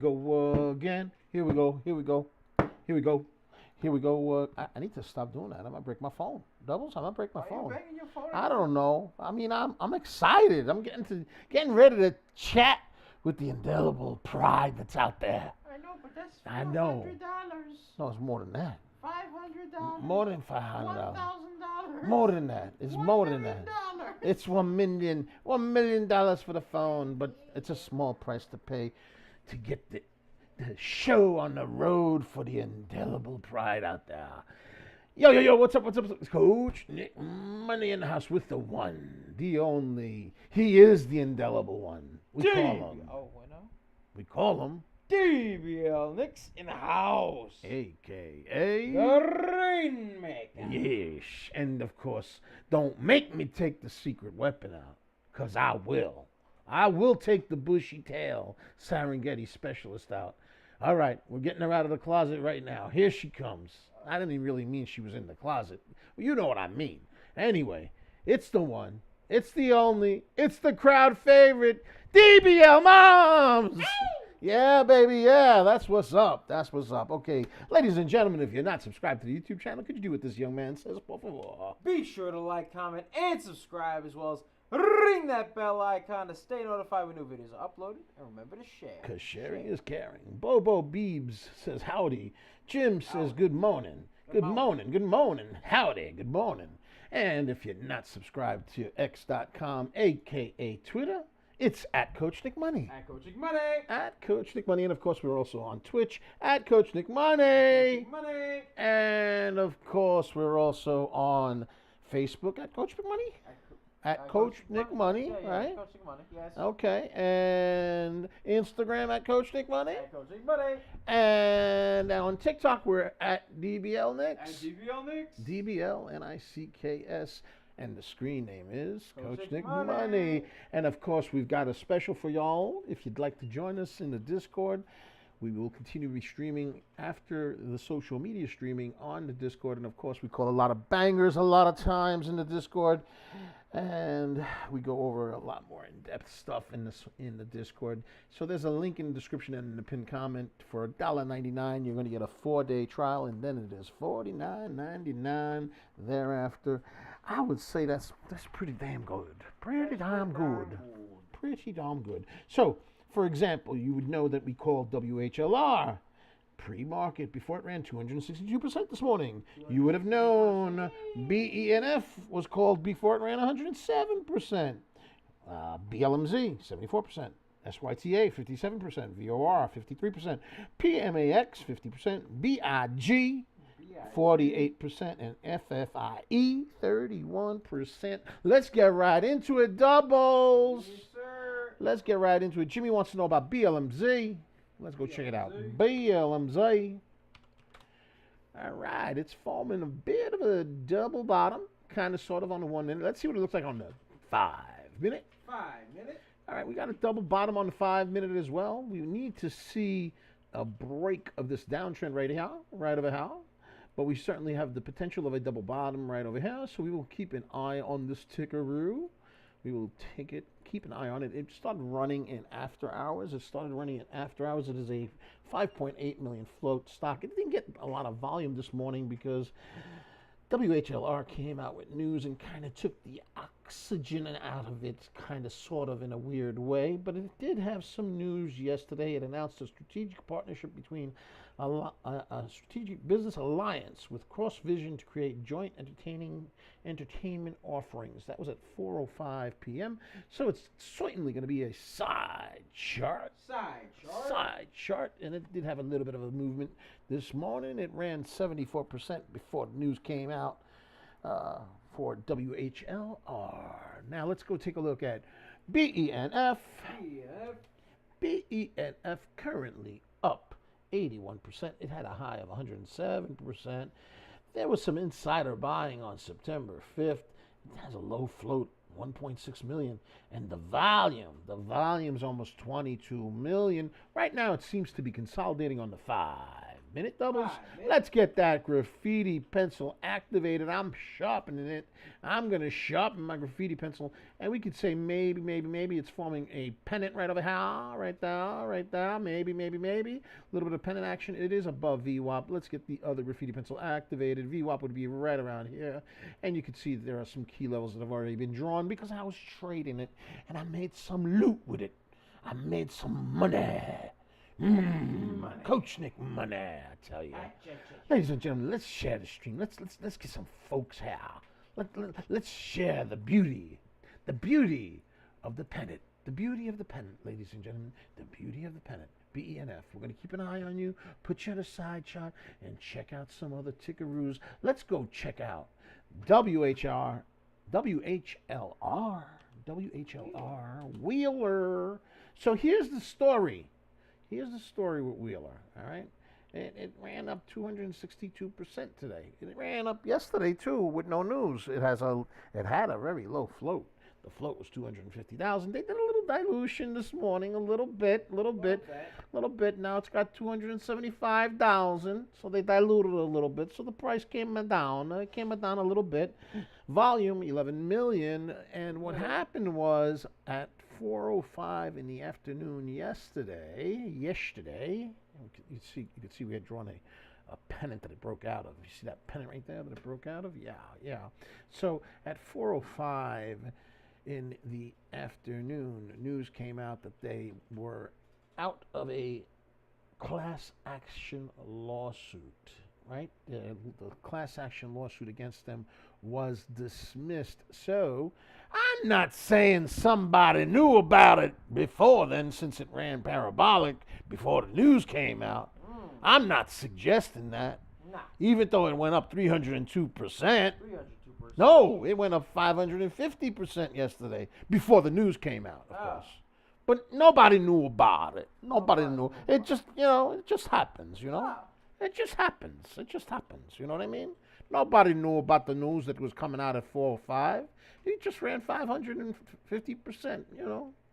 Go again. Here we go. Here we go. Here we go. Here we go. I need to stop doing that. I'm gonna break my phone. Doubles. I'm gonna break my Why phone. you banging your phone? I don't know. I mean, I'm excited. I'm getting ready to chat with the indelible pride that's out there. I know, but that's I know. $400. No, it's more than that. $500. More than $500. $1,000. More than that. It's more than that. It's $1 million for the phone, but it's a small price to pay to get the show on the road for the indelible pride out there. Yo, what's up? It's Coach Nick Money in the house with the one, the only. He is the indelible one. We call him DBL Nick's in the house. AKA The Rainmaker. Yes, and of course, don't make me take the secret weapon out, because I will. I will take the bushy tail Serengeti specialist out. All right, we're getting her out of the closet right now. Here she comes. I didn't even really mean she was in the closet. Well, you know what I mean. Anyway, it's the one. It's the only. It's the crowd favorite, DBL Moms. Yeah, baby, yeah, that's what's up. That's what's up. Okay, ladies and gentlemen, if you're not subscribed to the YouTube channel, could you do what this young man says, por favor? Be sure to like, comment, and subscribe, as well as ring that bell icon to stay notified when new videos are uploaded. And remember to share. Because sharing is caring. Bobo Beebs says howdy. Jim says good morning. Good morning. Good morning. Howdy. Good morning. And if you're not subscribed to x.com, a.k.a. Twitter, it's at Coach Nick Money. At Coach Nick Money. At Coach Nick Money. And of course, we're also on Twitch at Coach Nick Money. Money. And of course, we're also on Facebook at Coach Nick Money. At Coach Nick Money, right? Coach Nick Money, yes. Okay, and Instagram at Coach Nick Money. At Coach Nick Money. And on TikTok, we're at DBL Nicks. At DBL Nicks. DBL Nicks. And the screen name is Coach Nick Money. Money. And of course, we've got a special for y'all. If you'd like to join us in the Discord, we will continue to be streaming after the social media streaming on the Discord. And of course, we call a lot of bangers a lot of times in the Discord. And we go over a lot more in-depth stuff in the Discord. So there's a link in the description and in the pinned comment. For $1.99, you're going to get a 4-day trial, and then it is $49.99 thereafter. I would say that's pretty damn good. Pretty damn good. So, for example, you would know that we called WHLR pre-market before it ran 262% this morning. You would have known BENF was called before it ran 107%. BLMZ 74%. SYTA 57%. VOR 53%. PMAX 50%. BIG 48%. And FFIE 31%. Let's get right into it, doubles. Yes, sir. Let's get right into it. Jimmy wants to know about BLMZ. Let's go check it out. BLMZ. All right, it's forming a bit of a double bottom, kind of sort of on the 1 minute. Let's see what it looks like on the 5 minute. 5 minutes. All right, we got a double bottom on the 5 minute as well. We need to see a break of this downtrend right over here. But we certainly have the potential of a double bottom right over here. So we will keep an eye on this tickaroo. We will take it, keep an eye on it. It started running in after hours. It is a 5.8 million float stock. It didn't get a lot of volume this morning because WHLR came out with news and kind of took the oxygen out of it, kind of sort of in a weird way. But it did have some news yesterday. It announced a strategic partnership between a strategic business alliance with CrossVision to create joint entertainment offerings. That was at 4:05 p.m. So it's certainly going to be a side chart, and it did have a little bit of a movement this morning. It ran 74% before the news came out for WHLR. Now let's go take a look at BENF. BENF currently up 81%. It had a high of 107%. There was some insider buying on September 5th. It has a low float, 1.6 million. And the volume's almost 22 million. Right now, it seems to be consolidating on the 5 minute doubles. 5 minute. Let's get that graffiti pencil activated. I'm sharpening it. I'm going to sharpen my graffiti pencil. And we could say maybe it's forming a pennant right over here, right there. Maybe. A little bit of pennant action. It is above VWAP. Let's get the other graffiti pencil activated. VWAP would be right around here. And you can see there are some key levels that have already been drawn because I was trading it. And I made some loot with it. I made some money. Coach Nick money, I tell you. Ladies and gentlemen, let's share the stream. Let's get some folks here. Let's share the beauty of the pennant. The beauty of the pennant, ladies and gentlemen. The beauty of the pennant. BENF. We're going to keep an eye on you, put you at a side shot, and check out some other tickaroos. Let's go check out WHLR Wheeler. So here's the story. Here's the story with Wheeler, all right? It ran up 262% today. It ran up yesterday, too, with no news. It had a very low float. The float was 250,000. They did a little dilution this morning, a little bit. Now it's got 275,000, so they diluted it a little bit. So the price came down. It came down a little bit. Volume, 11 million. And what happened was at 4:05 in the afternoon yesterday, you could see we had drawn a pennant that it broke out of. You see that pennant right there that it broke out of? Yeah. So at 4:05 in the afternoon, news came out that they were out of a class action lawsuit, right? The class action lawsuit against them was dismissed. So I'm not saying somebody knew about it before then, since it ran parabolic before the news came out. I'm not suggesting that. Nah. Even though it went up 302%. 302%. No, it went up 550% yesterday before the news came out, of course. But nobody knew about it. Nobody knew. It just, it just happens, It just happens. You know what I mean? Nobody knew about the news that was coming out at 4:05. It just ran 550%,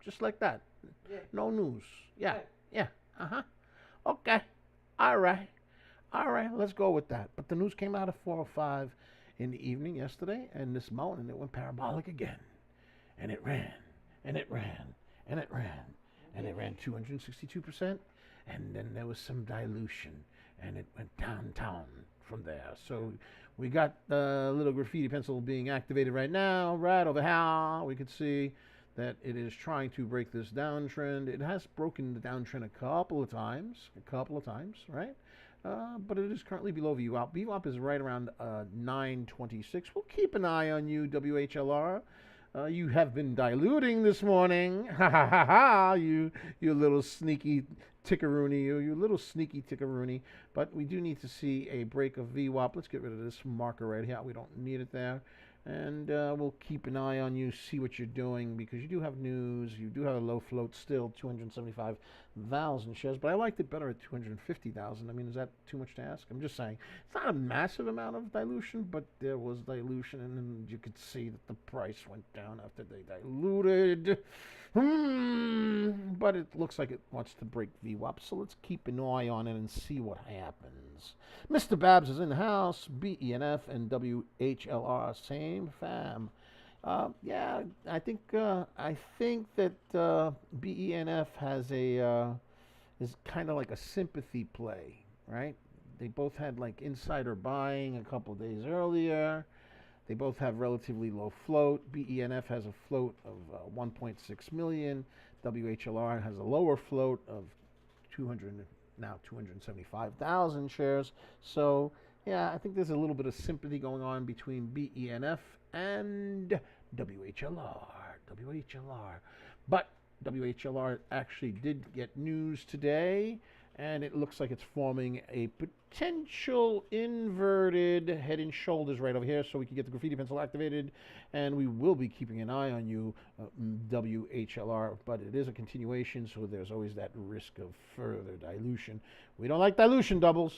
just like that. Yeah. No news. Yeah. Okay. All right, let's go with that. But the news came out at 4:05 in the evening yesterday, and this morning it went parabolic again. And it ran, and it ran, and it ran, and it ran 262%, and then there was some dilution, and it went downtown from there. So we got the little graffiti pencil being activated right now, right over here. We could see that it is trying to break this downtrend. It has broken the downtrend a couple of times, right? But it is currently below VWAP. VWAP is right around 926. We'll keep an eye on you, WHLR. You have been diluting this morning. Ha ha ha ha! You little sneaky tickaroony, you little sneaky tickaroony. But we do need to see a break of VWAP. Let's get rid of this marker right here. We don't need it there. And we'll keep an eye on you, see what you're doing, because you do have news. You do have a low float still, 275,000 shares. But I liked it better at 250,000. I mean, is that too much to ask? I'm just saying. It's not a massive amount of dilution, but there was dilution. And then you could see that the price went down after they diluted. But it looks like it wants to break VWAP. So let's keep an eye on it and see what happens. Mr. Babs is in the house. BENF and WHLR, same fam. Yeah, I think that BENF has is kind of like a sympathy play, right? They both had like insider buying a couple of days earlier. They both have relatively low float. BENF has a float of 1.6 million. WHLR has a lower float of 275,000 shares. So, yeah, I think there's a little bit of sympathy going on between BENF and WHLR. But WHLR actually did get news today, and it looks like it's forming a potential inverted head and shoulders right over here, so we can get the graffiti pencil activated, and we will be keeping an eye on you, WHLR, but it is a continuation, so there's always that risk of further dilution. We don't like dilution doubles.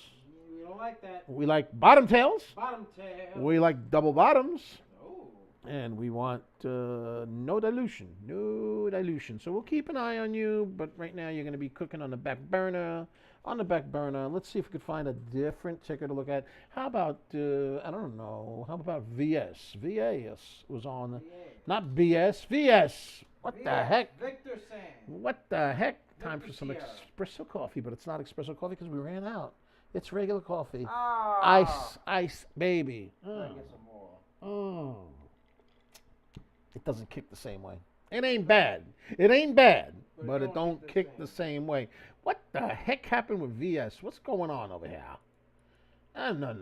We don't like that. We like bottom tails. Bottom tail. We like double bottoms. Oh. And we want no dilution. So we'll keep an eye on you, but right now you're going to be cooking on the back burner on the back burner. Let's see if we could find a different ticker to look at. How about, I don't know, how about VS? VAS was on, not BS, VS. What the heck? Victor Sam. What the heck? Time Victor for some Sierra. espresso coffee, but it's not espresso coffee because we ran out. It's regular coffee. Ah. Ice, baby. Gotta get some more. Oh. It doesn't kick the same way. It ain't bad. It ain't bad, but it don't kick the same way. What the heck happened with VS? What's going on over here? No.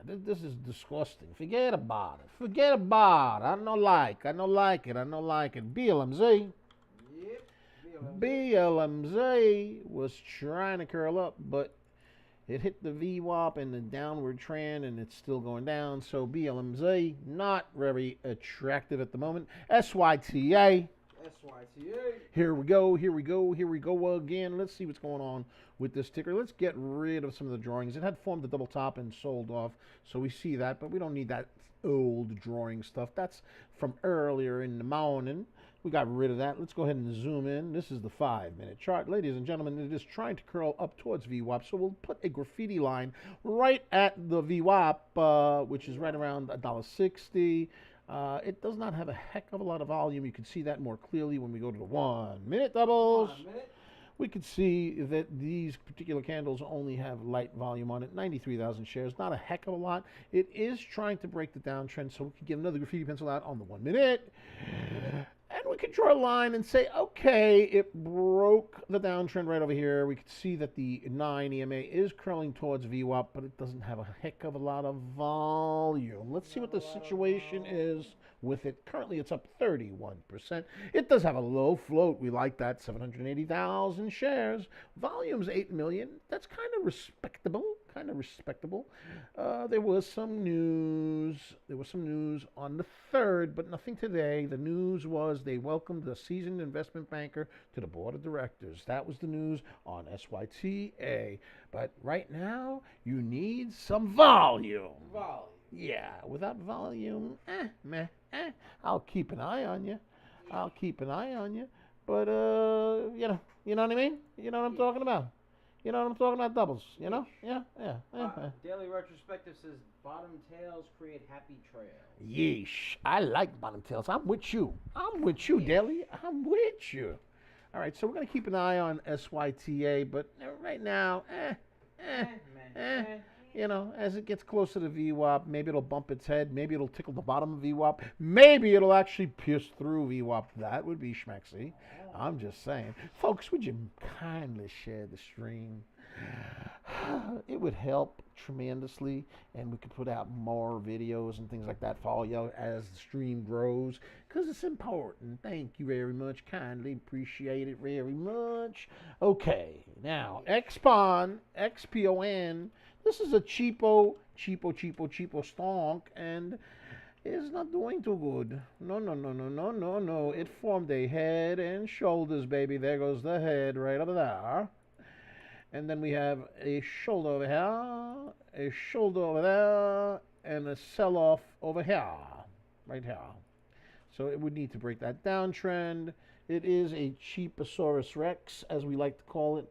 This is disgusting. Forget about it. Forget about it. I don't like it. BLMZ. Yep. BLMZ was trying to curl up, but it hit the VWAP and the downward trend, and it's still going down. So BLMZ, not very attractive at the moment. SYTA. Here we go again. Let's see what's going on with this ticker. Let's get rid of some of the drawings. It had formed a double top and sold off, so we see that, but we don't need that old drawing stuff. That's from earlier in the morning. We got rid of that. Let's go ahead and zoom in. This is the 5-minute chart. Ladies and gentlemen, it is trying to curl up towards VWAP, so we'll put a graffiti line right at the VWAP, which is right around $1.60. It does not have a heck of a lot of volume. You can see that more clearly when we go to the 1-minute doubles. We can see that these particular candles only have light volume on it, 93,000 shares, not a heck of a lot. It is trying to break the downtrend, so we could get another graffiti pencil out on the 1 minute. And we could draw a line and say, okay, it broke the downtrend right over here. We could see that the 9 EMA is curling towards VWAP, but it doesn't have a heck of a lot of volume. Let's see what the situation is with it. Currently, it's up 31%. It does have a low float. We like that, 780,000 shares. Volume's 8 million. That's kind of respectable. There was some news. On the 3rd, but nothing today. The news was they welcomed a seasoned investment banker to the board of directors. That was the news on SYTA. But right now, you need some volume. Yeah, without volume, I'll keep an eye on you. But, you know what I mean? You know what I'm talking about? You know what I'm talking about? Doubles, you know? Yeah. Daily Retrospective says bottom tails create happy trails. Yeesh. I like bottom tails. I'm with you, Daily. I'm with you. All right, so we're going to keep an eye on SYTA, but right now, you know, as it gets closer to VWAP, maybe it'll bump its head. Maybe it'll tickle the bottom of VWAP. Maybe it'll actually pierce through VWAP. That would be schmexy. I'm just saying. Folks, would you kindly share the stream? It would help tremendously, and we could put out more videos and things like that for all y'all as the stream grows, because it's important. Thank you very much. Kindly appreciate it very much. Okay, now, XPON, XPON. This is a cheapo stonk, and is not doing too good. No. It formed a head and shoulders, baby. There goes the head right over there. And then we have a shoulder over here, a shoulder over there, and a sell-off over here, right here. So it would need to break that downtrend. It is a cheaposaurus rex, as we like to call it.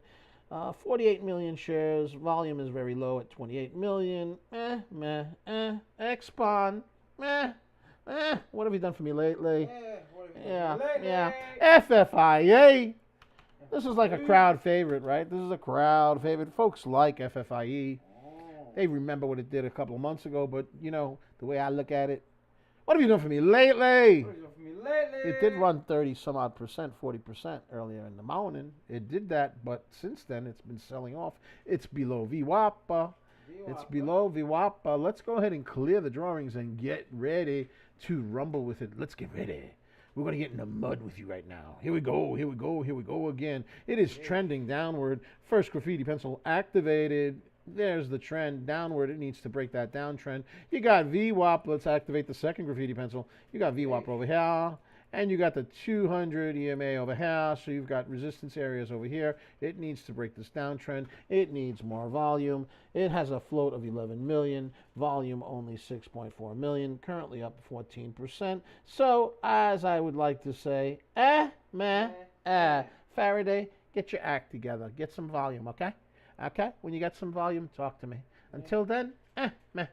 48 million shares. Volume is very low at 28 million. XPON. What have you done for me lately? Yeah. FFIE. This is like a crowd favorite, right? This is a crowd favorite. Folks like FFIE. They remember what it did a couple of months ago, but, you know, the way I look at it, what have you done for me lately? It did run 30-some-odd%, 40% earlier in the morning. It did that, but since then it's been selling off. It's below VWAP. It's below VWAP. Let's go ahead and clear the drawings and get ready to rumble with it. Let's get ready. We're going to get in the mud with you right now. Here we go again. It is trending downward. First graffiti pencil activated. There's the trend downward. It needs to break that downtrend. You got VWAP. Let's activate the second graffiti pencil. You got VWAP over here. And you got the 200 EMA over here. So you've got resistance areas over here. It needs to break this downtrend. It needs more volume. It has a float of 11 million. Volume only 6.4 million. Currently up 14%. So, as I would like to say, Faraday, get your act together. Get some volume, okay? Okay? When you got some volume, talk to me. Until then, meh, meh.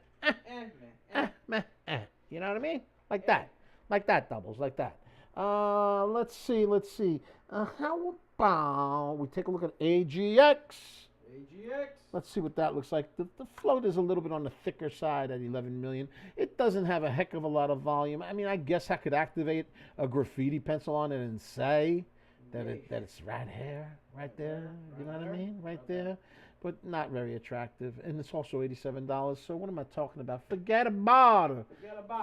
You know what I mean? Like that. Like that, doubles, like that. Let's see. How about we take a look at AGX? Let's see what that looks like. The float is a little bit on the thicker side at 11 million. It doesn't have a heck of a lot of volume. I mean, I guess I could activate a graffiti pencil on it and say that it's right here, right there. You know what I mean? Right there. But not very attractive. And it's also $87. So what am I talking about? Forget about it.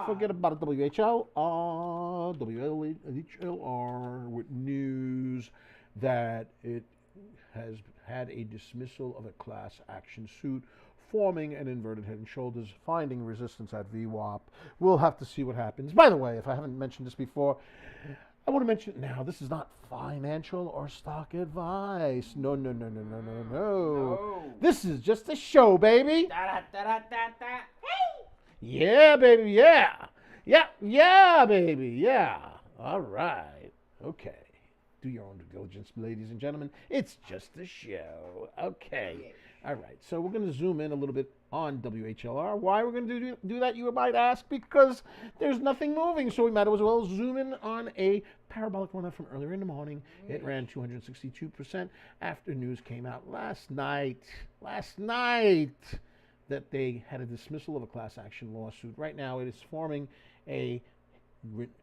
Forget about it. WHLR with news that it has had a dismissal of a class action suit forming an inverted head and shoulders, finding resistance at VWAP. We'll have to see what happens. By the way, if I haven't mentioned this before, I want to mention it now. This is not financial or stock advice. No. This is just a show, baby. Yeah, baby, yeah. Yeah, baby, yeah. All right. Okay. Do your own due diligence, ladies and gentlemen. It's just a show. Okay. All right. So we're going to zoom in a little bit on WHLR. Why we're going to do that, you might ask? Because there's nothing moving, so we might as well zoom in on a parabolic run from earlier in the morning. It ran 262% after news came out last night that they had a dismissal of a class action lawsuit. Right now it is forming a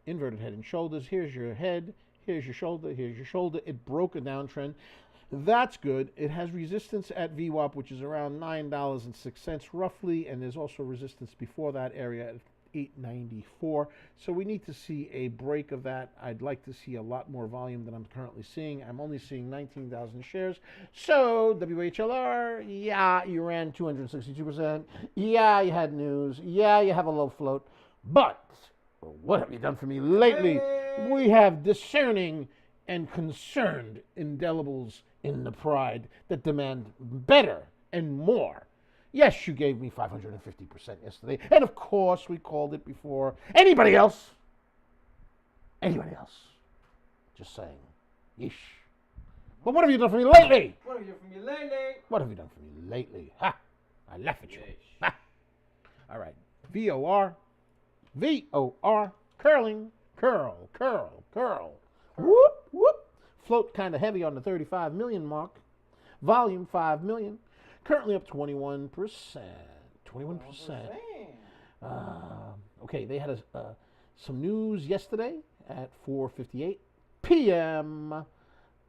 inverted head and shoulders. Here's your head. Here's your shoulder. Here's your shoulder. It broke a downtrend. That's good. It has resistance at VWAP, which is around $9.06 roughly, and there's also resistance before that area at $8.94. So we need to see a break of that. I'd like to see a lot more volume than I'm currently seeing. I'm only seeing 19,000 shares. So WHLR, yeah, you ran 262%. Yeah, you had news. Yeah, you have a low float. But what have you done for me lately? We have discerning and concerned indelibles in the pride that demand better and more. Yes, you gave me 550% yesterday. And of course, we called it before. Anybody else? Anybody else? Just saying. Yeesh. But what have you done for me lately? What have you done for me lately? What have you done for me lately? Ha! I laugh at you. Ha! All right. VOR. Curling. Curl. Whoop, whoop. Float kind of heavy on the 35 million mark. Volume 5 million. Currently up 21%. 21%. Okay, they had some news yesterday at 4:58 p.m.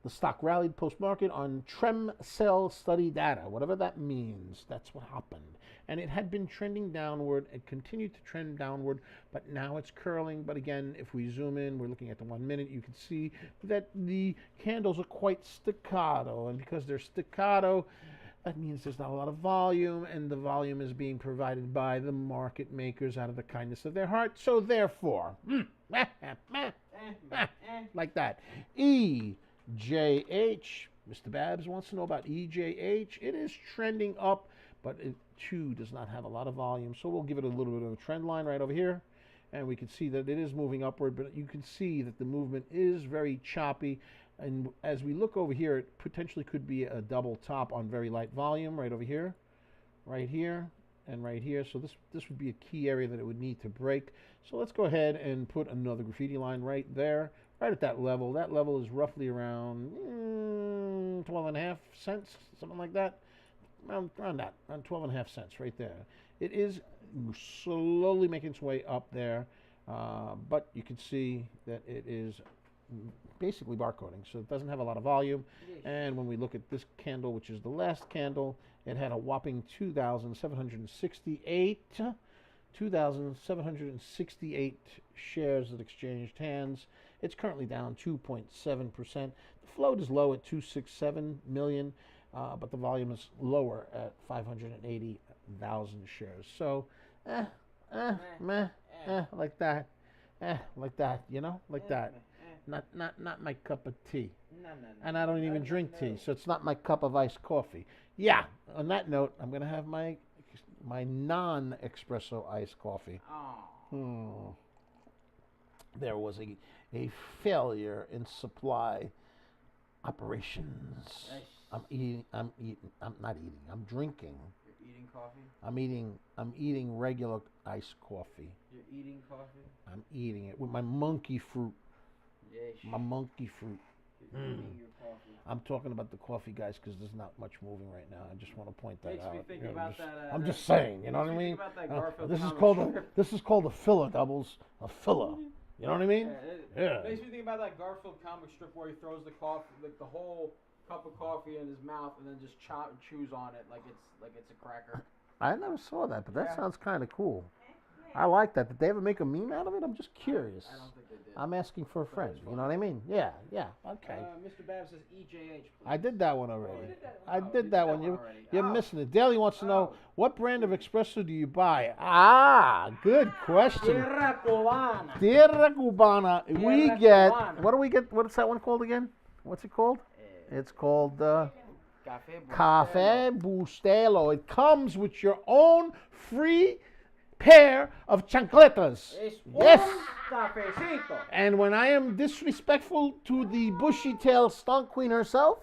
The stock rallied post-market on trem cell study data, whatever that means. That's what happened. And it had been trending downward. It continued to trend downward, but now it's curling. But again, if we zoom in, we're looking at the 1 minute, you can see that the candles are quite staccato. And because they're staccato, that means there's not a lot of volume, and the volume is being provided by the market makers out of the kindness of their heart. So therefore, like that. EJH, Mr. Babs wants to know about EJH. It is trending up, but it too does not have a lot of volume. So we'll give it a little bit of a trend line right over here. And we can see that it is moving upward, but you can see that the movement is very choppy. And as we look over here, it potentially could be a double top on very light volume right over here, right here, and right here. So this would be a key area that it would need to break. So let's go ahead and put another graffiti line right there, right at that level. That level is roughly around 12.5 cents, something like that. Around 12.5 cents right there. It is slowly making its way up there, but you can see that it is basically barcoding, so it doesn't have a lot of volume. And when we look at this candle, which is the last candle, it had a whopping 2,768 shares that exchanged hands. It's currently down 2.7%. The float is low at 267 million, but the volume is lower at 580,000 shares. So, like that, like that, you know, like that. Not my cup of tea. No. And I don't even drink tea, so it's not my cup of iced coffee. Yeah, on that note, I'm going to have my non-espresso iced coffee. There was a failure in supply operations. I'm eating. I'm not eating. I'm drinking. You're eating coffee? I'm eating regular iced coffee. You're eating coffee? I'm eating it with my monkey fruit. Yes. My monkey fruit. You're eating your coffee. I'm talking about the coffee, guys, because there's not much moving right now. I just want to point that Makes out. me think You know, about I'm that. just saying. You know what I Makes me mean? think about that Garfield This is comic called strip. this is called a filler, doubles. A filler. You know what I mean? It makes me think about that Garfield comic strip where he throws the coffee, like the whole cup of coffee in his mouth, and then just chews on it like it's a cracker. I never saw that, but that Yeah. sounds kind of cool. I like that. Did they ever make a meme out of it? I'm just curious. I don't think they did. I'm asking for a But friend. it's You know what I mean? Yeah. Okay. Mr. Babs says EJH, please. I did that one already. you did that I one. did that one. already. You're Oh. missing it. Daly wants to know Oh. what brand of espresso do you buy? Ah, good question. Tierra Cubana. Tierra Cubana. We Tierra get. Cubana. What do we get? What's that one called again? What's it called? It's called Cafe Bustelo. It comes with your own free pair of chancletas. Yes. Cafecito. And when I am disrespectful to the bushy-tailed stunt queen herself,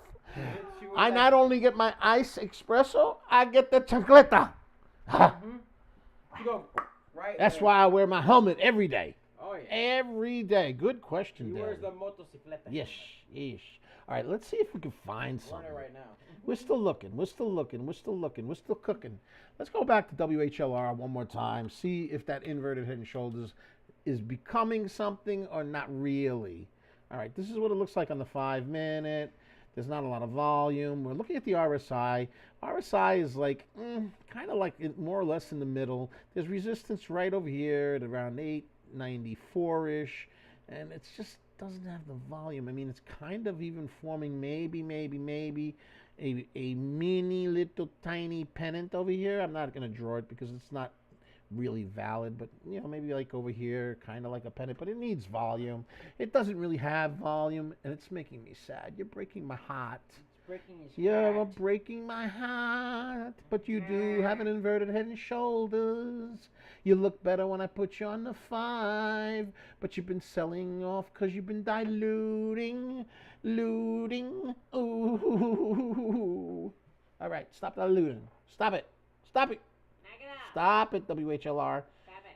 I not only get my ice espresso, I get the chancleta. You go right. That's there. why I wear my helmet every day. Oh yeah. Every day. Good question, He Dan. wears the motocicleta. Yes. All right, let's see if we can find We're on something. it right now. We're still looking. We're still cooking. Let's go back to WHLR one more time. See if that inverted head and shoulders is becoming something or not really. All right, this is what it looks like on the 5-minute. There's not a lot of volume. We're looking at the RSI. RSI is like kind of like more or less in the middle. There's resistance right over here at around 894-ish, and it's just doesn't have the volume. I mean, it's kind of even forming maybe a mini little tiny pennant over here. I'm not going to draw it because it's not really valid, but you know, maybe like over here, kind of like a pennant, but it needs volume. It doesn't really have volume, and it's making me sad. You're breaking my heart. Breaking his You're heart. breaking my heart, but you do have an inverted head and shoulders. You look better when I put you on the 5, but you've been selling off because you've been diluting. Ooh. All right, stop diluting. Stop it. Stop it, WHLR.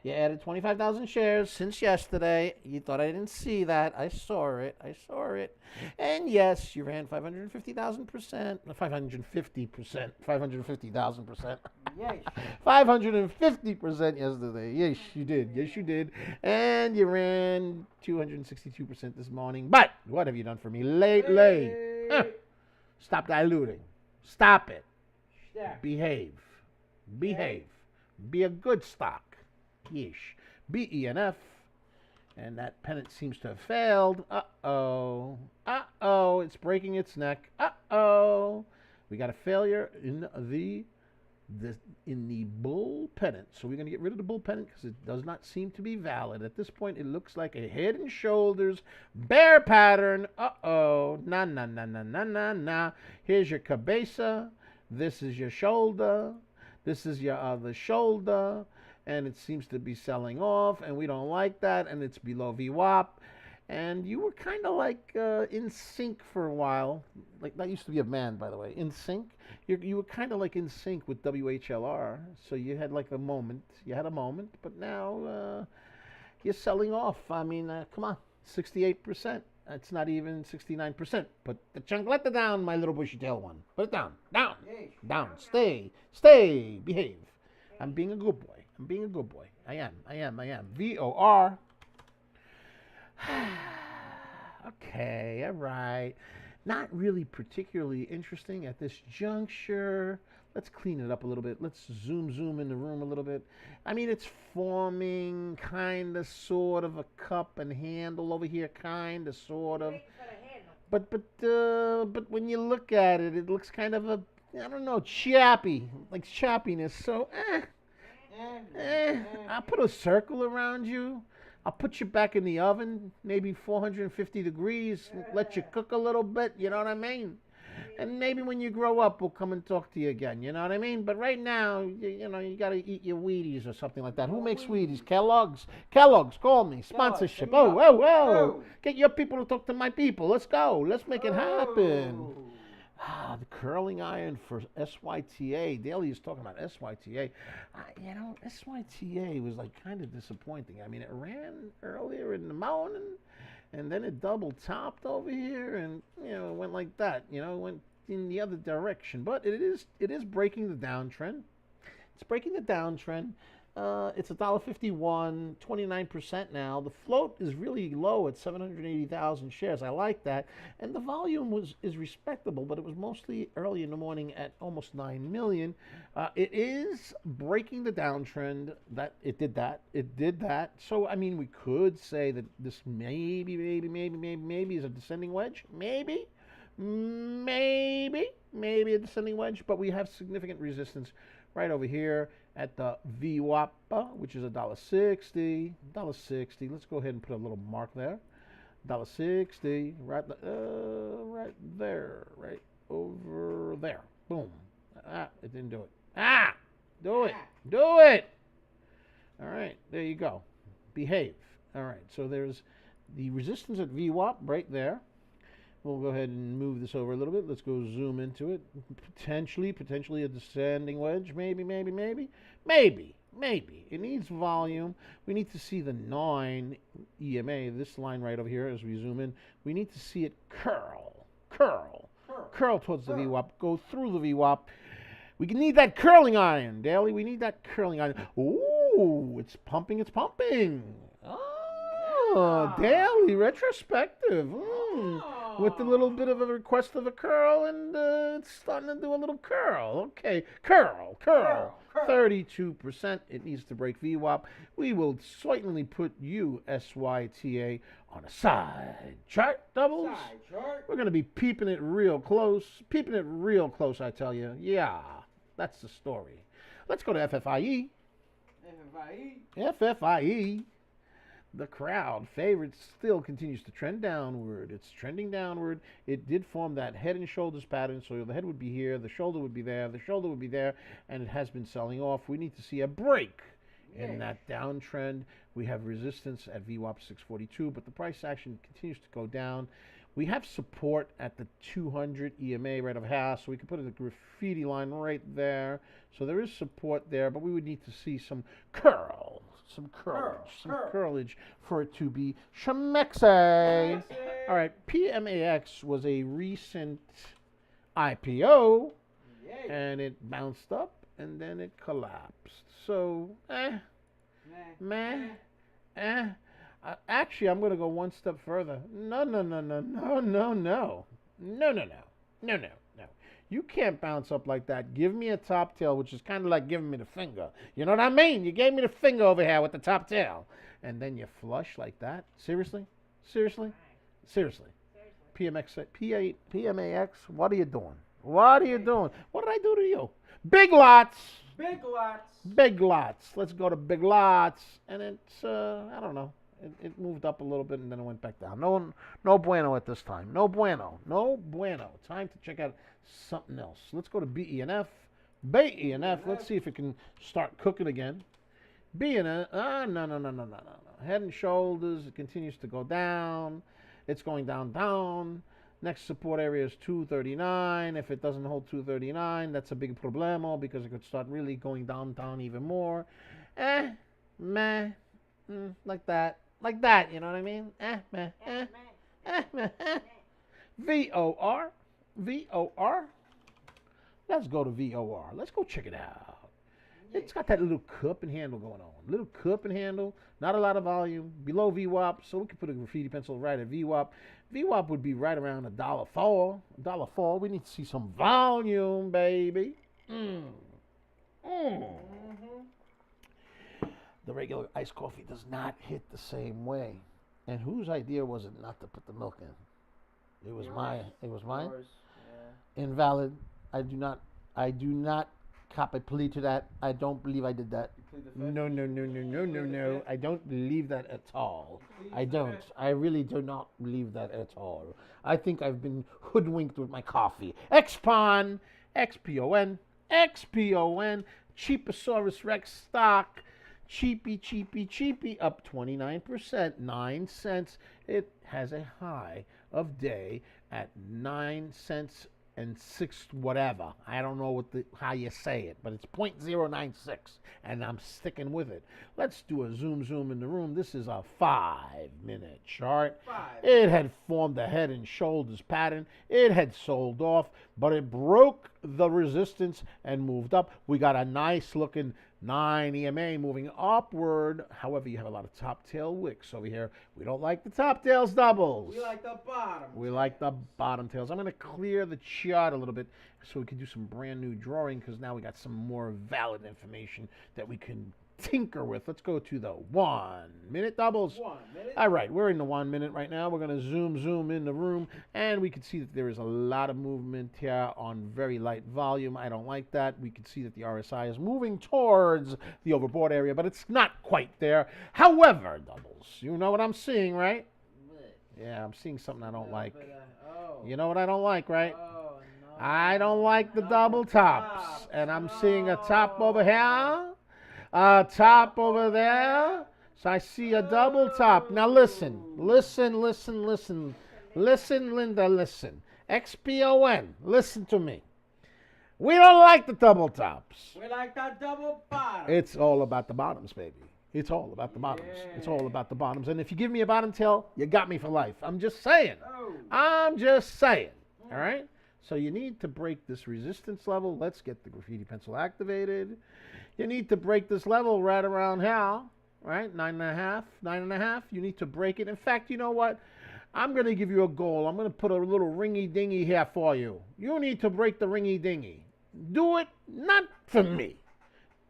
You added 25,000 shares since yesterday. You thought I didn't see that. I saw it. And yes, you ran 550,000%. 550%. 550,000%. Yes. 550% yesterday. Yes, you did. And you ran 262% this morning. But what have you done for me lately? Hey. Stop diluting. Stop it. Yeah. Behave. Be a good stock. Yeesh. BENF. And that pennant seems to have failed. Uh-oh. It's breaking its neck. We got a failure in the bull pennant. So we're going to get rid of the bull pennant because it does not seem to be valid. At this point, it looks like a head and shoulders bear pattern. Nah. Here's your cabeza. This is your shoulder. This is your other shoulder. And it seems to be selling off, and we don't like that, and it's below VWAP. And you were kind of like in sync for a while. Like, that used to be a band, by the way. In sync. You were kind of like in sync with WHLR. So you had like a moment. But now you're selling off. I mean, come on. 68%. It's not even 69%. Put the chancleta down, my little bushy tail one. Put it down. Down. Stay. Behave. I'm being a good boy. I am. VOR. Okay, all right. Not really particularly interesting at this juncture. Let's clean it up a little bit. Let's zoom in the room a little bit. I mean, it's forming kind of, sort of a cup and handle over here, kind of, sort of. But when you look at it, it looks kind of chappy, like chappiness. So, I'll put a circle around you. I'll put you back in the oven, maybe 450 degrees, let you cook a little bit, you know what I mean? And maybe when you grow up, we'll come and talk to you again, you know what I mean? But right now, you got to eat your Wheaties or something like that. Who makes Wheaties? Kellogg's, call me. Sponsorship. Oh. Get your people to talk to my people. Let's go. Let's make it happen. The curling iron for SYTA. Daly is talking about SYTA. SYTA was like kind of disappointing. I mean, it ran earlier in the morning, and then it double topped over here, and it went like that. It went in the other direction. But it is breaking the downtrend. It's breaking the downtrend. It's $1.51, 29% now. The float is really low at 780,000 shares. I like that. And the volume is respectable, but it was mostly early in the morning at almost 9 million. It is breaking the downtrend. It did that. So, I mean, we could say that this maybe is a descending wedge. Maybe a descending wedge, but we have significant resistance right over here at the VWAP, which is $1.60. Let's go ahead and put a little mark there. $1.60, right there, right over there. Boom. It didn't do it. Do it. All right, there you go. Behave. All right, so there's the resistance at VWAP right there. We'll go ahead and move this over a little bit. Let's go zoom into it. Potentially a descending wedge. Maybe. It needs volume. We need to see the 9 EMA, this line right over here as we zoom in. We need to see it curl towards the VWAP, go through the VWAP. We need that curling iron, Daly. We need that curling iron. Ooh, it's pumping. Oh, Daly, retrospective. With a little bit of a request of a curl, and it's starting to do a little curl. Okay, curl. 32%. It needs to break VWAP. We will certainly put you, SYTA, on a side chart, doubles. We're going to be peeping it real close, I tell you. Yeah, that's the story. Let's go to FFIE. FFIE. The crowd favorite still continues to trend downward. It's trending downward. It did form that head and shoulders pattern. So the head would be here, the shoulder would be there, the shoulder would be there, and it has been selling off. We need to see a break in that downtrend. We have resistance at VWAP 642, but the price action continues to go down. We have support at the 200 EMA right of half, so we can put a graffiti line right there. So there is support there, but we would need to see some curl. Some curlage for it to be shemexay. All right, PMAX was a recent IPO, and it bounced up, and then it collapsed. So, actually, I'm going to go one step further. No. You can't bounce up like that. Give me a top tail, which is kind of like giving me the finger. You know what I mean? You gave me the finger over here with the top tail. And then you flush like that? Seriously? PMAX, what are you doing? What did I do to you? Big lots. Let's go to big lots. And it's, I don't know. It moved up a little bit and then it went back down. No bueno at this time. No bueno. Time to check out something else. Let's go to BENF. Let's see if it can start cooking again. BENF. No. Head and shoulders. It continues to go down. It's going down. Next support area is 239. If it doesn't hold 239, that's a big problemo because it could start really going down even more. Like that, you know what I mean? VOR. Let's go to VOR. Let's go check it out. It's got that little cup and handle going on. Not a lot of volume. Below VWAP, so we can put a graffiti pencil right at VWAP. VWAP would be right around $1.04. We need to see some volume, baby. The regular iced coffee does not hit the same way. And whose idea was it not to put the milk in? It was mine. Yours, yeah. Invalid. I do not cop a plea to that. I don't believe I did that. No. I don't believe that at all. I don't. I really do not believe that at all. I think I've been hoodwinked with my coffee. XPON, Cheaposaurus Rex stock. Cheapy, up 29%, 9 cents. It has a high of day at 9 cents whatever. I don't know how you say it, but it's 0.096, and I'm sticking with it. Let's do a zoom in the room. This is a 5-minute chart. It had formed a head and shoulders pattern. It had sold off, but it broke the resistance and moved up. We got a nice looking 9 EMA moving upward. However, you have a lot of top tail wicks over here. We don't like the top tails doubles. We like the bottom. We like the bottom tails. I'm going to clear the chart a little bit so we can do some brand new drawing, because now we got some more valid information that we can tinker with. Let's go to the 1 minute doubles. 1 minute. All right, we're in the 1 minute right now. We're going to zoom in the room, and we can see that there is a lot of movement here on very light volume. I don't like that. We can see that the RSI is moving towards the overbought area, but it's not quite there. However, doubles, you know what I'm seeing, right? Yeah, I'm seeing something I don't like. You know what I don't like, right? Oh, no. I don't like the double tops. And I'm seeing a top over here, a top over there. So I see a double top. Now listen, Linda, listen. XPON, listen to me. We don't like the double tops. We like the double bottom. It's all about the bottoms, baby. It's all about the bottoms. Yeah. It's all about the bottoms. And if you give me a bottom tail, you got me for life. I'm just saying. Oh. I'm just saying. All right? So you need to break this resistance level. Let's get the graffiti pencil activated. You need to break this level right around here. Right? 9.5. You need to break it. In fact, you know what? I'm going to give you a goal. I'm going to put a little ringy-dingy here for you. You need to break the ringy-dingy. Do it not for me.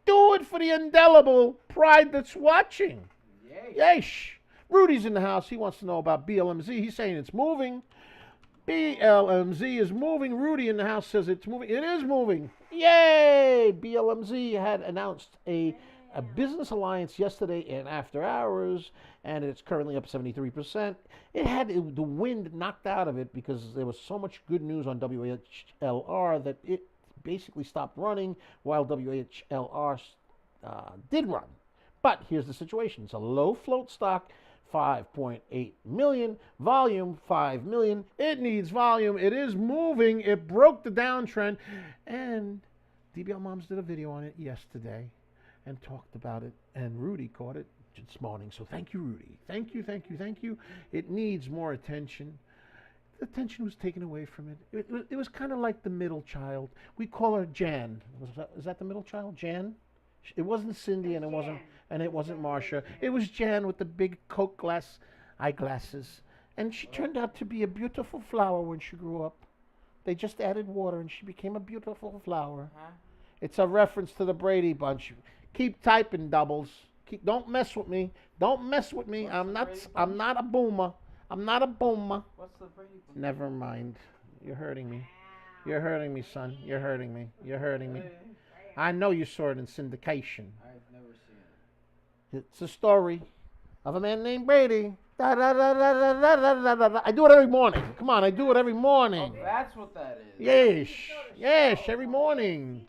Do it for the indelible pride that's watching. Yeesh. Rudy's in the house. He wants to know about BLMZ. He's saying it's moving. BLMZ is moving. Rudy in the house says it's moving. It is moving. Yay! BLMZ had announced a business alliance yesterday in after hours, and it's currently up 73%. It had the wind knocked out of it because there was so much good news on WHLR that it basically stopped running while WHLR did run. But here's the situation. It's a low float stock, 5.8 million, volume 5 million. It needs volume. It is moving. It broke the downtrend, and DBL Moms did a video on it yesterday and talked about it, and Rudy caught it this morning. So thank you, Rudy. Thank you. It needs more attention. The attention was taken away from it. It was kind of like the middle child. We call her Jan. Is that the middle child, Jan? It wasn't Cindy, and it wasn't Marsha. It was Jan with the big Coke glass eyeglasses, and she turned out to be a beautiful flower when she grew up. They just added water, and she became a beautiful flower. It's a reference to the Brady Bunch. Keep typing, doubles. Don't mess with me. I'm not a boomer. What's the Brady Bunch? Never mind. You're hurting me. Son. You're hurting me. I know you saw it in syndication. I've never seen it. It's a story of a man named Brady. I do it every morning. Come on, I do it every morning. Oh, that's what that is. Yes, every morning.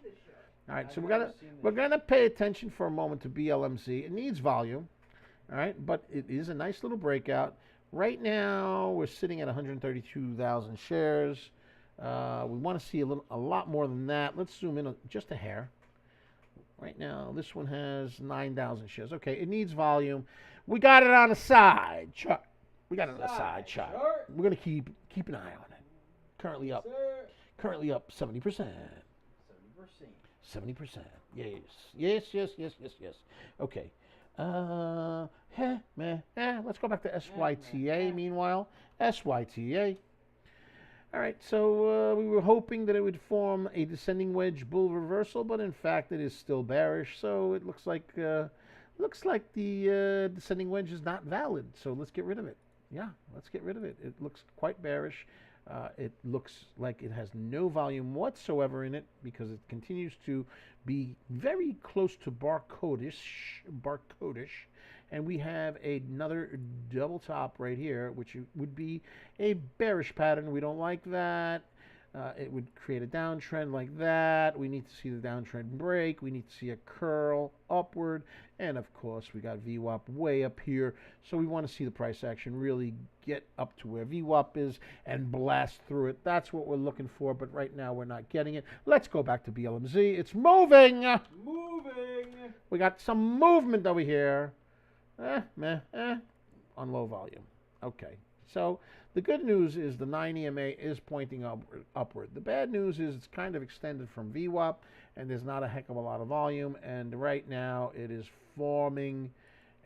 All right, so we're gonna pay attention for a moment to BLMZ. It needs volume, all right, but it is a nice little breakout. Right now, we're sitting at 132,000 shares. We want to see a lot more than that. Let's zoom in just a hair. Right now, this one has 9,000 shares. Okay, it needs volume. We got it on a side chart. We're gonna keep an eye on it. Currently up 70%. 70%. Yes. Okay. Let's go back to SYTA. Meanwhile, SYTA. All right, so we were hoping that it would form a descending wedge bull reversal, but in fact, it is still bearish. So it looks like the descending wedge is not valid. So let's get rid of it. Yeah, let's get rid of it. It looks quite bearish. It looks like it has no volume whatsoever in it because it continues to be very close to barcode-ish. And we have another double top right here, which would be a bearish pattern. We don't like that. it would create a downtrend like that. We need to see the downtrend break. We need to see a curl upward. And of course, we got VWAP way up here. So we want to see the price action really get up to where VWAP is and blast through it. That's what we're looking for, but right now we're not getting it. Let's go back to BLMZ. It's moving. Moving. We got some movement over here. On low volume. Okay. So the good news is the 9 EMA is pointing upward. The bad news is it's kind of extended from VWAP, and there's not a heck of a lot of volume. And right now it is forming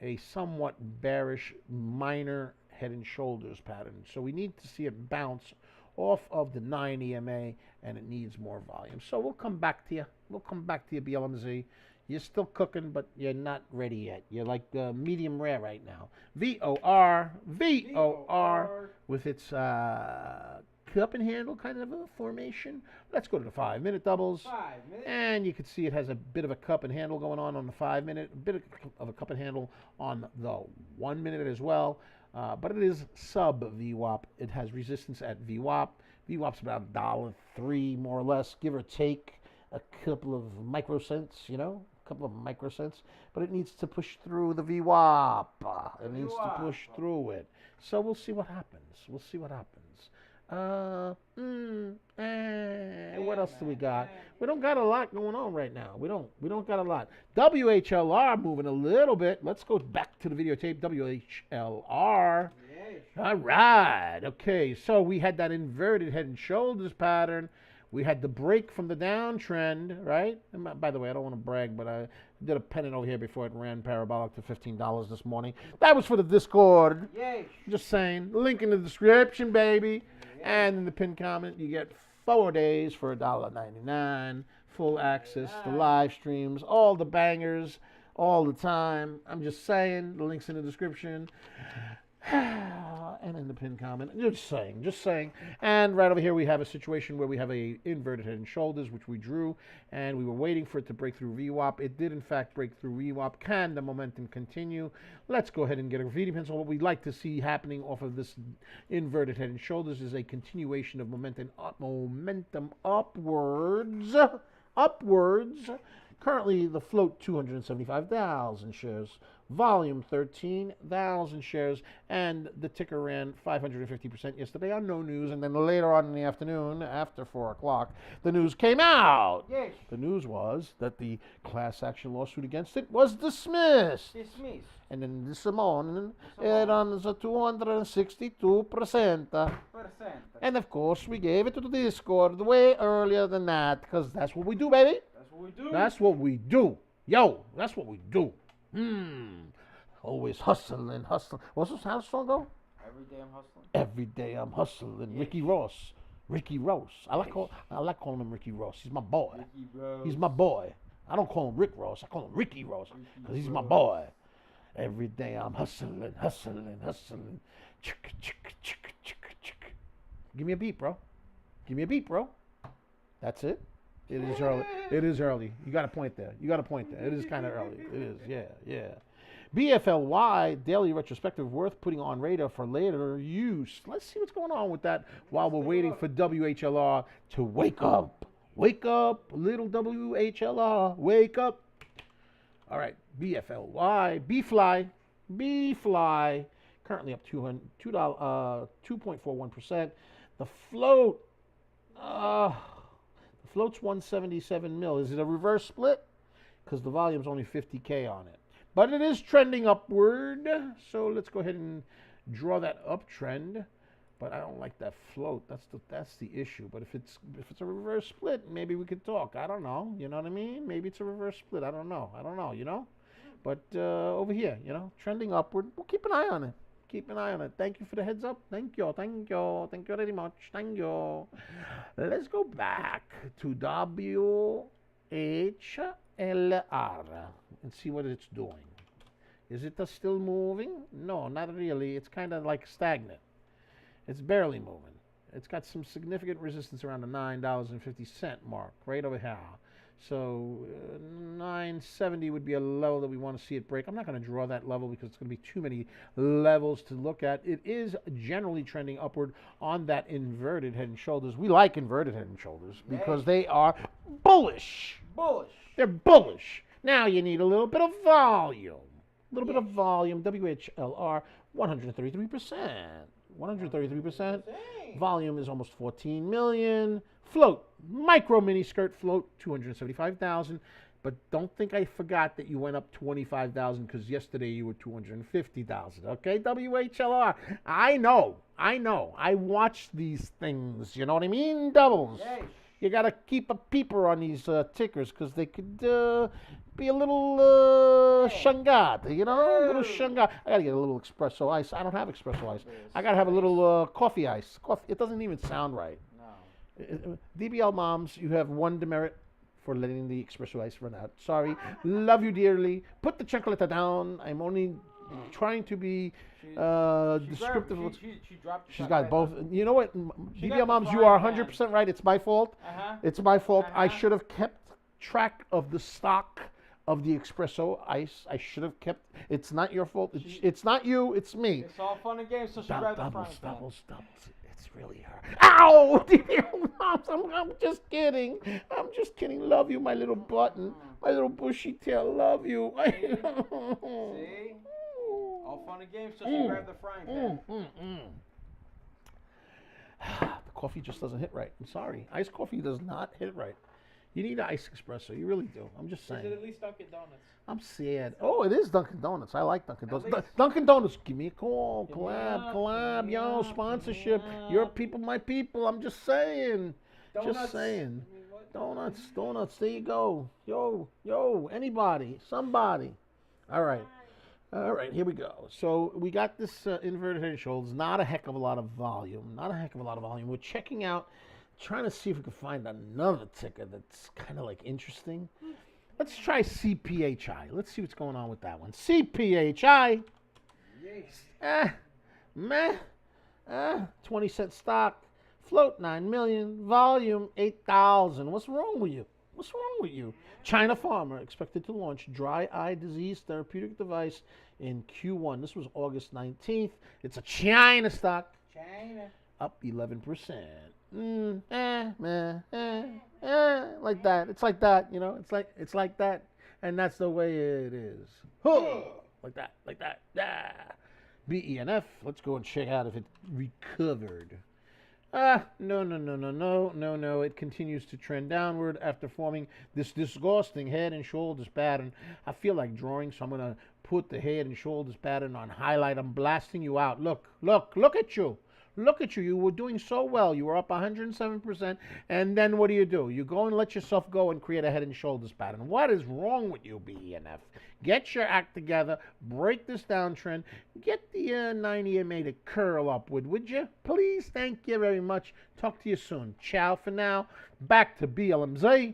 a somewhat bearish minor head and shoulders pattern. So we need to see it bounce off of the 9 EMA, and it needs more volume. So we'll come back to you. We'll come back to you, BLMZ. You're still cooking, but you're not ready yet. You're like medium rare right now. VOR with its cup and handle kind of a formation. Let's go to the 5-minute doubles. 5 minutes. And you can see it has a bit of a cup and handle going on the 5-minute, a bit of a cup and handle on the 1 minute as well. But it is sub VWAP. It has resistance at VWAP. VWAP's about $1.03 more or less, give or take a couple of microcents, you know, a couple of microcents. But it needs to push through the VWAP. It needs to push through it. So we'll see what happens. We'll see what happens. What else do we got? We don't got a lot going on right now. We don't got a lot. WHLR moving a little bit. Let's go back to the videotape. WHLR. All right. Okay. So we had that inverted head and shoulders pattern. We had the break from the downtrend, right? And by the way, I don't want to brag, but I did a pennant over here before it ran parabolic to $15 this morning. That was for the Discord. Yay. Just saying. Link in the description, baby. And in the pinned comment, you get 4 days for $1.99. Full access to live streams, all the bangers, all the time. I'm just saying. The link's in the description. And in the pinned comment. Just saying. And right over here we have a situation where we have a inverted head and shoulders, which we drew, and we were waiting for it to break through VWAP. It did in fact break through VWAP. Can the momentum continue? Let's go ahead and get a graffiti pencil. What we'd like to see happening off of this inverted head and shoulders is a continuation of momentum upwards. Currently, the float 275,000 shares, volume 13,000 shares, and the ticker ran 550% yesterday on no news. And then later on in the afternoon, after 4 o'clock, the news came out. Yes. The news was that the class action lawsuit against it was dismissed. And then this morning, it runs at 262%. And of course, we gave it to the Discord way earlier than that, because that's what we do, baby. That's what we do. Yo, that's what we do. Always hustling. What's this? How the song go? Every day I'm hustling. Every day I'm hustling. Yeah. Ricky Ross. I like calling him Ricky Ross. He's my boy. Ricky Rose. He's my boy. I don't call him Rick Ross. I call him Ricky Ross because he's my boy. Every day I'm hustling. Give me a beat, bro. That's it. It is early. You got to point there. It is kind of early. It is, yeah. BFLY, daily retrospective, worth putting on radar for later use. Let's see what's going on with that while we're waiting for WHLR to wake up. Wake up, little WHLR. Wake up. All right, BFLY, B-Fly, currently up 2.41%. The float, float's 177 mil. Is it a reverse split? Because the volume's only 50K on it. But it is trending upward. So let's go ahead and draw that uptrend. But I don't like that float. That's the issue. But if it's a reverse split, maybe we could talk. I don't know. You know what I mean? Maybe it's a reverse split. I don't know, you know? But over here, you know, trending upward. We'll keep an eye on it. Thank you for the heads up. Thank you very much. Thank you. Let's go back to WHLR and see what it's doing. Is it still moving? No, not really. It's kind of like stagnant. It's barely moving. It's got some significant resistance around the $9.50 mark right over here. So 970 would be a level that we want to see it break. I'm not going to draw that level because it's going to be too many levels to look at. It is generally trending upward on that inverted head and shoulders. We like inverted head and shoulders because they are bullish. Bullish. They're bullish. Now you need a little bit of volume. A little bit of volume. WHLR 133%. 133%. Volume is almost 14 million. Float, micro mini skirt float, 275,000. But don't think I forgot that you went up 25,000 because yesterday you were 250,000. Okay, WHLR. I know. I watch these things. You know what I mean? Doubles. Yay. You got to keep a peeper on these tickers because they could be a little shangad, you know, a little shangad. I got to get a little espresso ice. I don't have espresso ice. I got to have a little coffee ice. Coffee. It doesn't even sound right. No. DBL moms, you have one demerit for letting the espresso ice run out. Sorry. Love you dearly. Put the chocolate down. I'm only trying to be descriptive. She dropped. She's got both. You know what, DBL moms, you are 100% right. It's my fault. It's my fault. I should have kept track of the stock of the espresso ice. I should have kept. It's not your fault. It's not you. It's me. It's all fun and games. So she grabbed the frying pan. Doubles. It's really her. Ow! DBL moms, I'm just kidding. I'm just kidding. Love you, my little button. My little bushy tail. Love you. See? All fun and games, so she grabbed the frying pan. The coffee just doesn't hit right. I'm sorry. Iced coffee does not hit right. You need an iced espresso. You really do. I'm just saying. Is it at least Dunkin' Donuts? I'm sad. Oh, it is Dunkin' Donuts. I like Dunkin' Donuts. Dunkin' Donuts, give me a call. Collab, yo, sponsorship. Your people, my people. I'm just saying. Donuts. Just saying. Donuts. There you go. Yo, anybody, somebody. All right, here we go. So we got this inverted head and shoulders. Not a heck of a lot of volume. We're checking out, trying to see if we can find another ticker that's kind of like interesting. Let's try CPHI. Let's see what's going on with that one. CPHI. Yes. 20-cent stock. Float 9 million. Volume 8,000. What's wrong with you? China Pharma expected to launch dry eye disease therapeutic device in Q1. This was August 19th. It's a China stock. Up 11%. Like that. It's like that, you know. It's like that, and that's the way it is. Like that. Yeah. BENF. Let's go and check out if it recovered. No. It continues to trend downward after forming this disgusting head and shoulders pattern. I feel like drawing, so I'm gonna put the head and shoulders pattern on highlight. I'm blasting you out. Look at you. You were doing so well. You were up 107%. And then what do? You go and let yourself go and create a head and shoulders pattern. What is wrong with you, BENF? Get your act together. Break this downtrend. Get the 90 MA to curl upward, would you? Please, thank you very much. Talk to you soon. Ciao for now. Back to BLMZ.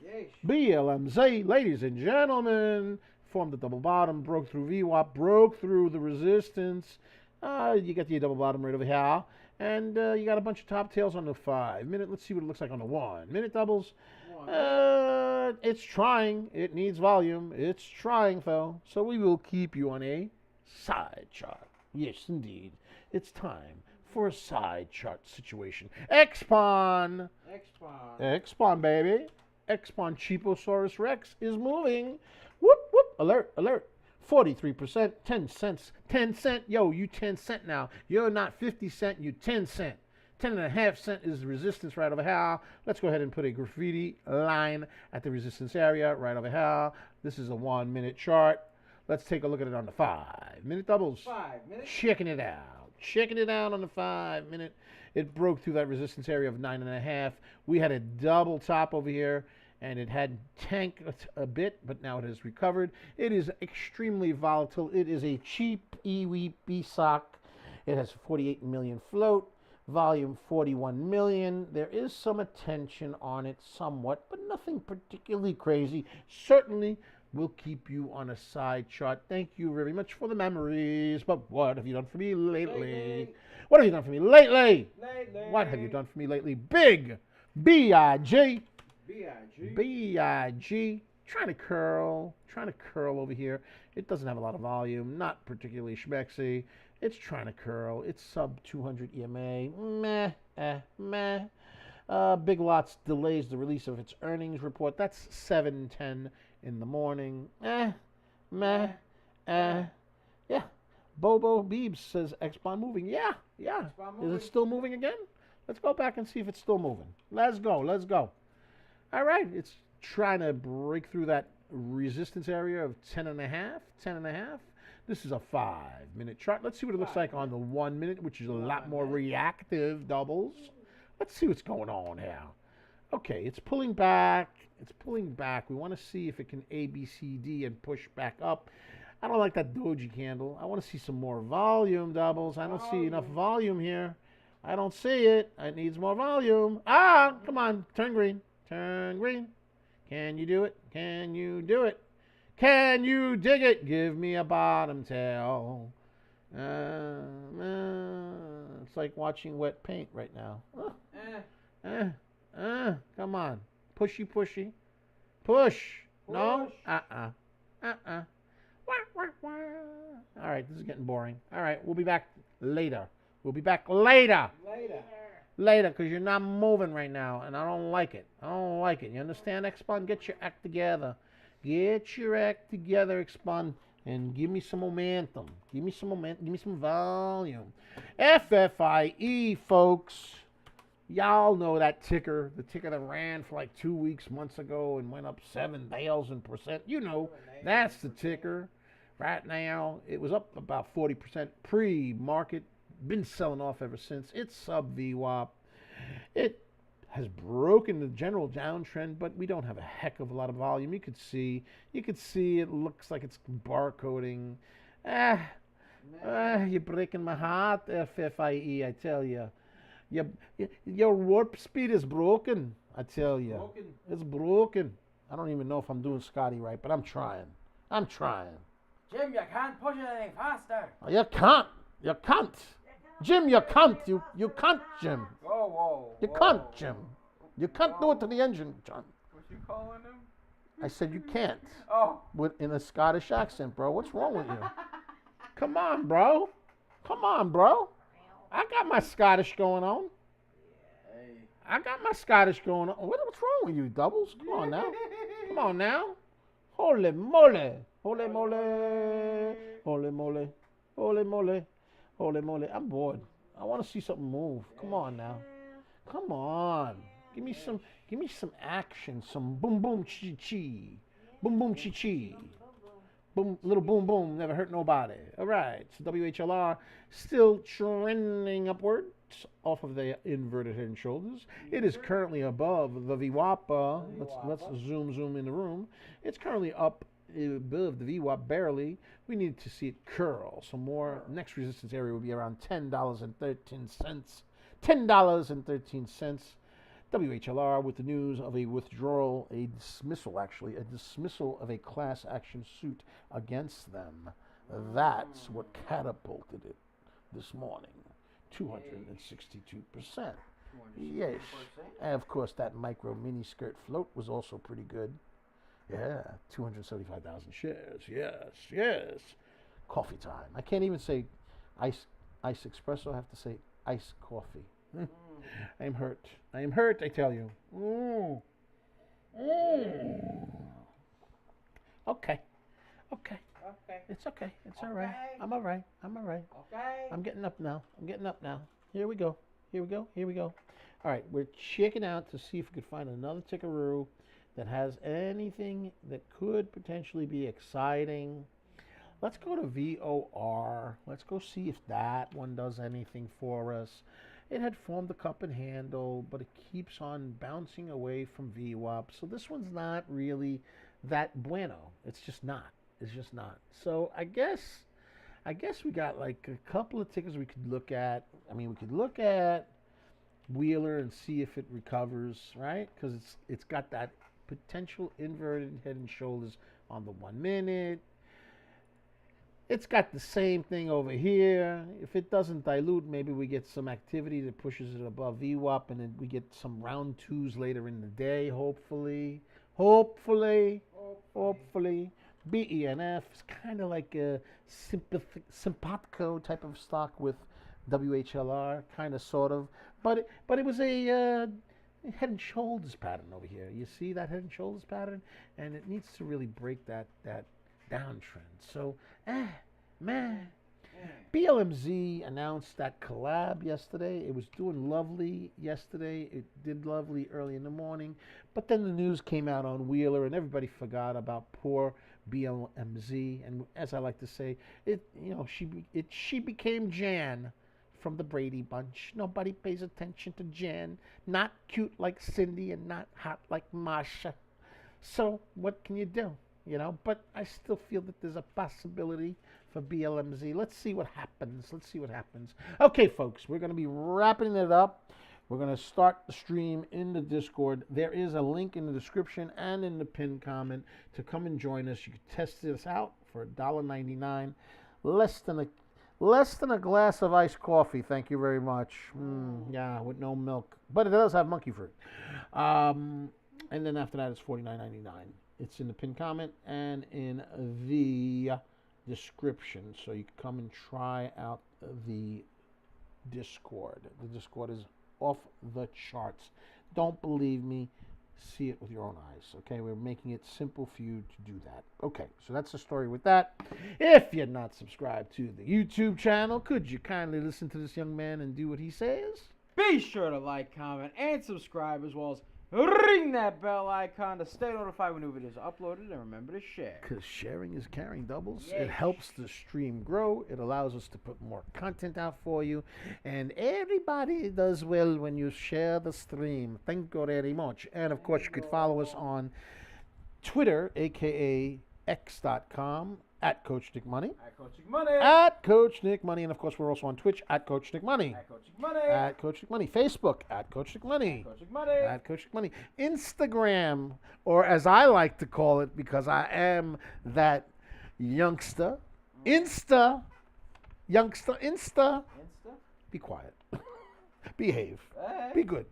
Yes. BLMZ, ladies and gentlemen, formed a double bottom, broke through VWAP, broke through the resistance. You got the double bottom right over here. And you got a bunch of top tails on the 5 minute. Let's see what it looks like on the 1 minute doubles. It's trying. It needs volume. It's trying, though. So we will keep you on a side chart. Yes, indeed. It's time for a side chart situation. Expon, baby. Expon Cheaposaurus Rex is moving. Whoop. Alert. 43%, 10 cents. 10 cent, yo, you 10 cent now. You're not 50 cent, you 10 cent. 10.5 cent is the resistance right over here. Let's go ahead and put a graffiti line at the resistance area right over here. This is a 1 minute chart. Let's take a look at it on the 5 minute doubles. 5 minutes. Checking it out on the 5 minute. It broke through that resistance area of 9.5. We had a double top over here, and it had tanked a bit, but now it has recovered. It is extremely volatile. It is a cheap EWP sock. It has 48 million float, volume 41 million. There is some attention on it somewhat, but nothing particularly crazy. Certainly will keep you on a side chart. Thank you very much for the memories. But what have you done for me lately? What have you done for me lately? What have you done for me lately? Big B-I-G. BIG. BIG. Trying to curl over here. It doesn't have a lot of volume, not particularly schmexy. It's trying to curl. It's sub 200 EMA. Meh. Big Lots delays the release of its earnings report. That's 7:10 in the morning. Meh. Yeah. Bobo Beebs says X-Bond moving. Yeah. Is it still moving again? Let's go back and see if it's still moving. Let's go. All right. It's trying to break through that resistance area of 10.5. This is a 5-minute chart. Let's see what it looks like on the 1 minute, which is a lot more reactive doubles. Let's see what's going on here. Okay, it's pulling back. We want to see if it can A, B, C, D and push back up. I don't like that doji candle. I want to see some more volume doubles. I don't see enough volume here. I don't see it. It needs more volume. Come on. Turn green. Can you do it? Can you dig it? Give me a bottom tail. It's like watching wet paint right now. Come on. Pushy. Push. No? All right, this is getting boring. All right, we'll be back later. Later, because you're not moving right now, and I don't like it. You understand, X-Bond? Get your act together. X-Bond, and give me some momentum. Give me some volume. FFIE, folks. Y'all know that ticker. The ticker that ran for like 2 weeks, months ago, and went up 7,000%. You know, that's the ticker. Right now, it was up about 40% pre-market. Been selling off ever since. It's sub VWAP. It has broken the general downtrend, but we don't have a heck of a lot of volume. You could see it looks like it's barcoding. You're breaking my heart, FFIE, I tell you. Your warp speed is broken, I tell you. It's broken. I don't even know if I'm doing Scotty right, but I'm trying. Jim, you can't push it any faster. You can't. Jim, you can't. You can't, Jim. Whoa. You can't, Jim. You can't do it to the engine, John. What you calling him? I said you can't. Oh. In a Scottish accent, bro. What's wrong with you? Come on, bro. I got my Scottish going on. What's wrong with you, Doubles? Come on now. Holy moly. I'm bored. I want to see something move. Come on now. Come on. Give me some action. Some boom boom chi chi. Boom boom chi chi. Boom, little boom boom, never hurt nobody. All right, so WHLR still trending upwards off of the inverted head and shoulders. It is currently above the VWAP. Let's zoom in the room. It's currently up above the VWAP barely. We need to see it curl some more. Next resistance area will be around $10.13. $10.13. WHLR with the news of a dismissal of a class action suit against them. That's what catapulted it this morning. 262%. Yes. And of course, that micro mini skirt float was also pretty good. Yeah, 275,000 shares. Yes. Coffee time. I can't even say ice espresso. I have to say iced coffee. I am hurt, I tell you. Okay. It's okay. It's all right. I'm all right. Okay. I'm getting up now. Here we go. All right, we're checking out to see if we could find another tickaroo that has anything that could potentially be exciting. Let's go to VOR. Let's go see if that one does anything for us. It had formed the cup and handle, but it keeps on bouncing away from VWAP. So this one's not really that bueno. It's just not. So I guess we got like a couple of tickers we could look at. I mean, we could look at Wheeler and see if it recovers, right? Because it's got that potential inverted head and shoulders on the 1 minute. It's got the same thing over here. If it doesn't dilute, maybe we get some activity that pushes it above VWAP, and then we get some round twos later in the day, hopefully. Hopefully. BENF is kind of like a simpatico type of stock with WHLR, kind of, sort of. But it was a head and shoulders pattern over here. You see that head and shoulders pattern? And it needs to really break that downtrend. So, man. BLMZ announced that collab yesterday. It was doing lovely yesterday. It did lovely early in the morning. But then the news came out on Wheeler, and everybody forgot about poor BLMZ. And as I like to say, she became Jan from the Brady Bunch. Nobody pays attention to Jan. Not cute like Cindy and not hot like Masha. So what can you do? But I still feel that there's a possibility for BLMZ. Let's see what happens. Okay, folks, we're going to be wrapping it up. We're going to start the stream in the Discord. There is a link in the description and in the pinned comment to come and join us. You can test this out for $1.99. Less than a glass of iced coffee. Thank you very much. Yeah, with no milk. But it does have monkey fruit. And then after that, it's $49.99. It's in the pinned comment and in the description. So you can come and try out the Discord. The Discord is off the charts. Don't believe me. See it with your own eyes. Okay, we're making it simple for you to do that. Okay, so that's the story with that. If you're not subscribed to the YouTube channel, could you kindly listen to this young man and do what he says? Be sure to like, comment, and subscribe, as well as ring that bell icon to stay notified when new videos are uploaded, and remember to share. Because sharing is caring doubles. Yes. It helps the stream grow. It allows us to put more content out for you. And everybody does well when you share the stream. Thank you very much. And, of course, you could follow us on Twitter, a.k.a. x.com, at Coach Nick Money. At Coach Nick Money. At Coach Nick Money. And, of course, we're also on Twitch, at Coach Nick Money. At Coach Nick Money. At Coach Nick Money. Facebook, at Coach Nick Money. At Coach Nick Money. At Coach Nick Money. Instagram, or as I like to call it, because I am that youngster, Insta. Be quiet. Behave. Hey. Be good.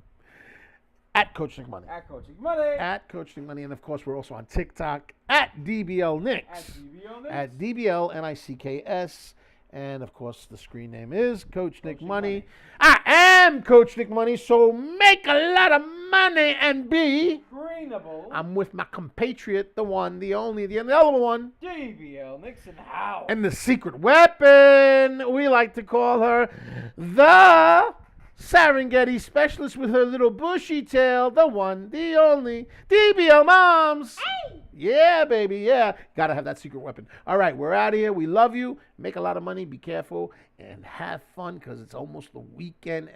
At Coach Nick Money. At Coach Nick Money. At Coach Nick Money. And, of course, we're also on TikTok, at DBL Nicks. At DBL Nicks. At DBL Nicks. And, of course, the screen name is Coach Nick Money. I am Coach Nick Money, so make a lot of money and be greenable. I'm with my compatriot, the one, the only, the other one. DBL Nicks and how? And the secret weapon, we like to call her the Serengeti specialist with her little bushy tail, the one, the only, DBL Moms. Hey! Yeah, baby, yeah. Gotta have that secret weapon. All right, we're out of here. We love you. Make a lot of money. Be careful and have fun because it's almost the weekend.